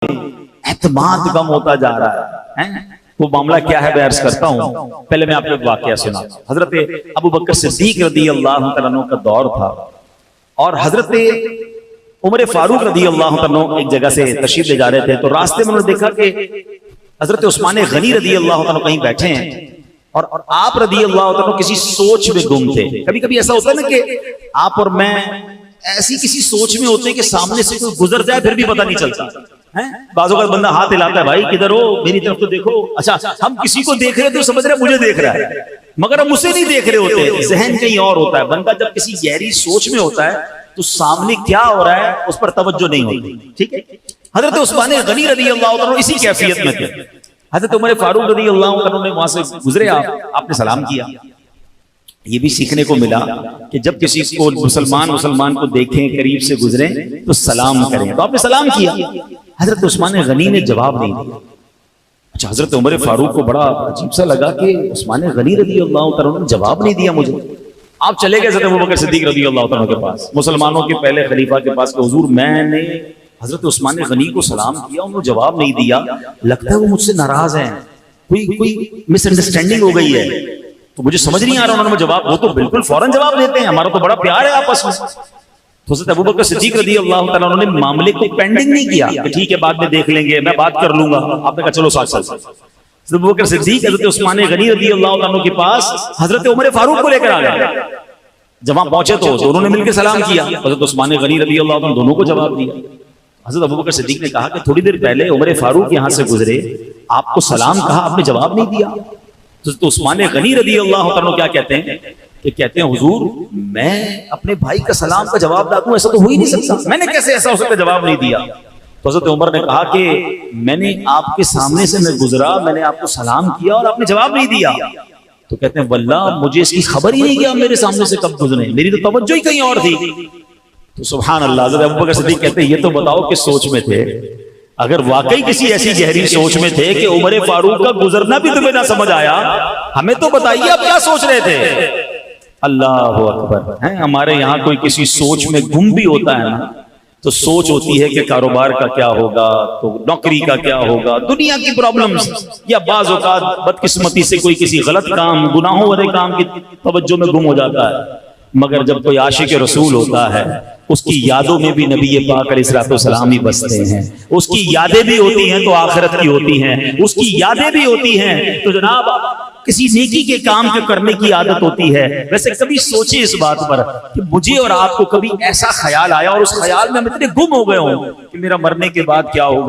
اعتماد کم ہوتا جا رہا ہے. وہ معاملہ کیا ہے میں عرض کرتا ہوں. پہلے میں آپ کو ایک واقعہ سنا. حضرت ابو بکر صدیق رضی اللہ تعالیٰ عنہ کا دور تھا اور حضرت عمر فاروق رضی اللہ تعالیٰ عنہ ایک جگہ سے تشریف لے جا رہے تھے. تو راستے میں انہوں نے دیکھا کہ حضرت عثمان غنی رضی اللہ تعالیٰ عنہ کہیں بیٹھے ہیں اور آپ رضی اللہ تعالیٰ عنہ کسی سوچ میں گم تھے. کبھی کبھی ایسا ہوتا ہے نا کہ آپ اور میں ایسی کسی سوچ میں ہوتے ہیں کہ سامنے سے کوئی گزر جائے پھر بھی پتہ نہیں چلتا. بعض اوقات بندہ ہاتھ ہلاتا ہے, بھائی کدھر ہو, میری طرف تو دیکھو. اچھا ہم کسی کو دیکھ رہے تو سمجھ رہے مجھے دیکھ رہا ہے, مگر ہم اسے نہیں دیکھ رہے ہوتے, ذہن کہیں اور ہوتا ہے. بندہ جب کسی گہری سوچ میں ہوتا ہے تو سامنے کیا ہو رہا ہے اس پر توجہ نہیں ہوتی. ٹھیک ہے, حضرت عثمان غنی رضی اللہ عنہ اسی کیفیت میں تھے. حضرت عمر فاروق رضی اللہ عنہ نے وہاں سے گزرے, آپ نے سلام کیا. یہ بھی سیکھنے کو ملا کہ جب کسی کو مسلمان کو دیکھیں, قریب سے گزریں تو سلام کریں. تو آپ نے سلام کیا, حضرت عثمان غنی نے جواب نہیں دیا. اچھا, حضرت عمر فاروق کو بڑا عجیب سا لگا کہ عثمان غنی رضی اللہ تعالیٰ نے جواب نہیں دیا مجھے. آپ چلے گئے حضرت ابوبکر صدیق رضی اللہ تعالیٰ کے پاس, مسلمانوں کے پہلے خلیفہ کے پاس, کہ حضور میں نے حضرت عثمان غنی کو سلام کیا, انہوں نے جواب نہیں دیا, لگتا ہے وہ مجھ سے ناراض ہیں, کوئی مس انڈرسٹینڈنگ ہو گئی ہے, تو مجھے سمجھ نہیں آ رہا انہوں نے جواب. وہ تو بالکل فوراً جواب دیتے ہیں, ہمارا تو بڑا پیار ہے آپس میں. تو حضرت ابوبکر صدیق رضی اللہ تعالیٰ عنہ نے معاملے کو پینڈنگ نہیں کیا کہ ٹھیک ہے بعد میں دیکھ لیں گے, میں بات کر لوں گا. آپ نے کہا چلو ساتھ چلتے. حضرت ابوبکر صدیق حضرت عثمان غنی رضی اللہ عنہ کے پاس حضرت عمر فاروق کو لے کر آ گئے. جب وہاں پہنچے تو دونوں نے مل کے سلام کیا. حضرت عثمان غنی رضی اللہ عنہ دونوں کو جواب دیا. حضرت ابوبکر صدیق نے کہا کہ تھوڑی دیر پہلے عمر فاروق یہاں سے گزرے, آپ کو سلام کہا, آپ نے جواب نہیں دیا. حضرت عثمان غنی رضی اللہ عنہ کیا کہتے ہیں کہ کہتے ہیں حضور میں اپنے بھائی کا سلام کا جواب نہ دوں, ایسا تو ہو ہی نہیں سکتا, میں نے کیسے ایسا ہو سکتا جواب نہیں دیا. تو حضرت عمر نے کہا کہ میں نے آپ کے سامنے سے میں گزرا, میں نے آپ کو سلام کیا اور آپ نے جواب نہیں دیا. تو کہتے ہیں واللہ مجھے اس کی خبر ہی نہیں کہ آپ میرے سامنے سے کب گزرے, میری تو توجہ ہی کہیں اور تھی. تو سبحان اللہ, حضرت ابوبکر صدیق کہتے ہیں یہ تو بتاؤ کہ سوچ میں تھے, اگر واقعی کسی ایسی گہری سوچ میں تھے کہ عمر فاروق کا گزرنا بھی تمہیں نہ سمجھ آیا, ہمیں تو بتائیے آپ کیا سوچ رہے تھے. اللہ اکبر. ہمارے یہاں کوئی کسی سوچ میں گم بھی ہوتا ہے نا, تو سوچ ہوتی ہے کہ کاروبار کا کیا ہوگا, تو نوکری کا کیا ہوگا, دنیا کی پرابلمز, یا بعض اوقات بدقسمتی سے کوئی کسی غلط کام, گناہوں والے کام کی توجہ میں گم ہو جاتا ہے. مگر جب کوئی عاشق رسول ہوتا ہے اس کی یادوں میں بھی نبی پاک علیہ الصلوۃ والسلام ہی بستے ہیں, اس کی یادیں بھی ہوتی ہیں تو آخرت کی ہوتی ہیں, اس کی یادیں بھی ہوتی ہیں تو جناب کسی نیکی کے کام کے کرنے کی عادت ہوتی ہے. ویسے کبھی سوچے اس بات پر کہ مجھے اور آپ کو کبھی ایسا خیال آیا اور اس خیال میں ہم اتنے گم ہو گئے ہوں کہ میرا مرنے کے بعد کیا ہوگا.